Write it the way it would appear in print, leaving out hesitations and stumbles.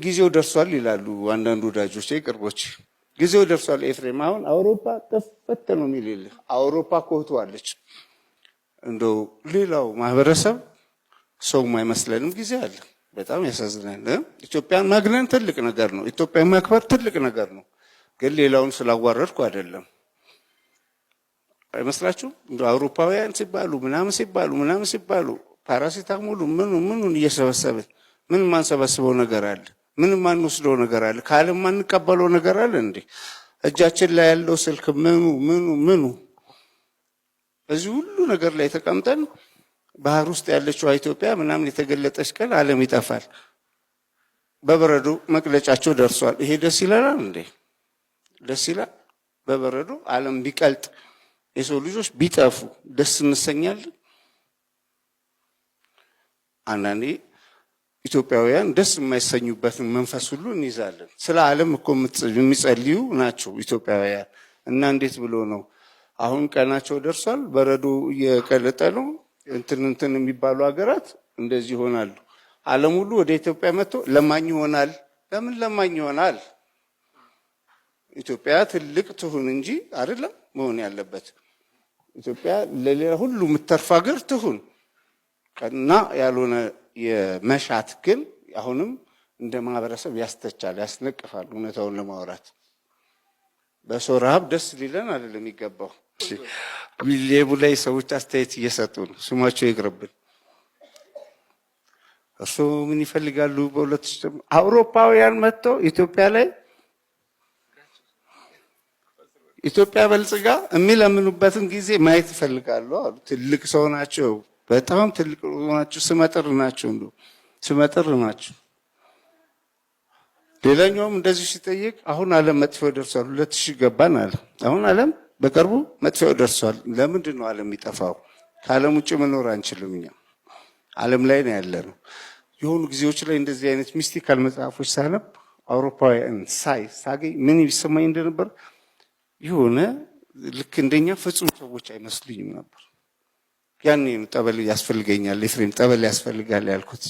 ጊዜው ደርሷል ይላሉ አንዳንድ ወዳጆች ቅርቦች። ጊዜው ደርሷል ኤፍሬም፣ አሁን አውሮፓ ተፈተ ነው የሚልልህ። አውሮፓ ኮህቷለች። እንደው ሌላው ማህበረሰብ ሰው የማይመስለንም ጊዜ አለ። በጣም ያሳዝናል። ኢትዮጵያን ማግነን ትልቅ ነገር ነው። ኢትዮጵያን ማክበር ትልቅ ነገር ነው። ግን ሌላውን ስላዋረድኩ አይደለም። አይመስላችሁም? እንደው አውሮፓውያን ሲባሉ ምናምን ሲባሉ ፓራሲታሞሉ ምኑን እየሰበሰብን ምን ማንሰበስበው ነገር አለ? ምን ማንወስደው ነገር አለ? ካለም ማንቀበለው ነገር አለ እንዴ? እጃችን ላይ ያለው ስልክ ምኑ እዚህ ሁሉ ነገር ላይ ተቀምጠን ባህር ውስጥ ያለችው ኢትዮጵያ ምናምን የተገለጠች ቀን ዓለም ይጠፋል። በበረዶ መቅለጫቸው ደርሷል። ይሄ ደስ ይላል እንዴ? ደስ ይላል? በበረዶ ዓለም ቢቀልጥ የሰው ልጆች ቢጠፉ ደስ እንሰኛለን? አንዳንዴ ኢትዮጵያውያን ደስ የማይሰኙበትን መንፈስ ሁሉ እንይዛለን። ስለ ዓለም እኮ የሚጸልዩ ናቸው ኢትዮጵያውያን። እና እንዴት ብሎ ነው አሁን ቀናቸው ደርሷል፣ በረዶ እየቀለጠ ነው፣ እንትን የሚባሉ ሀገራት እንደዚህ ይሆናሉ። ዓለም ሁሉ ወደ ኢትዮጵያ መጥቶ ለማኝ ይሆናል። ለምን ለማኝ ይሆናል? ኢትዮጵያ ትልቅ ትሁን እንጂ አይደለም መሆን ያለበት። ኢትዮጵያ ለሌላ ሁሉ የምትተርፍ ሀገር ትሁን። ቀና ያልሆነ የመሻት ግን አሁንም እንደ ማህበረሰብ ያስተቻል፣ ያስነቅፋል። እውነታውን ለማውራት በሰው ረሃብ ደስ ሊለን አይደለም የሚገባው። ሌቡ ላይ ሰዎች አስተያየት እየሰጡ ነው። ስማቸው ይቅርብን። እርሱ ምን ይፈልጋሉ? በሁለት አውሮፓውያን መጥተው ኢትዮጵያ በልጽጋ የሚለምኑበትን ጊዜ ማየት ይፈልጋሉ አሉ። ትልቅ ሰው ናቸው። በጣም ትልቅ ናቸው። ስመጥር ናቸው። እንደው ስመጥር ናቸው። ሌላኛውም እንደዚህ ሲጠይቅ አሁን ዓለም መጥፊያው ደርሷል፣ 2000 ገባን አለ። አሁን ዓለም በቅርቡ መጥፊያው ደርሷል። ለምንድን ነው ዓለም የሚጠፋው? ከዓለም ውጭ መኖር አንችልም። እኛ ዓለም ላይ ነው ያለነው። የሆኑ ጊዜዎች ላይ እንደዚህ አይነት ሚስቲካል መጽሐፎች ሳነብ አውሮፓውያን ሳገኝ ምን ይሰማኝ እንደነበር የሆነ ልክ እንደኛ ፍጹም ሰዎች አይመስሉኝም ነበር። ያኔ ጠበል ያስፈልገኛል ኤፍሬም፣ ጠበል ያስፈልጋል ያልኩት።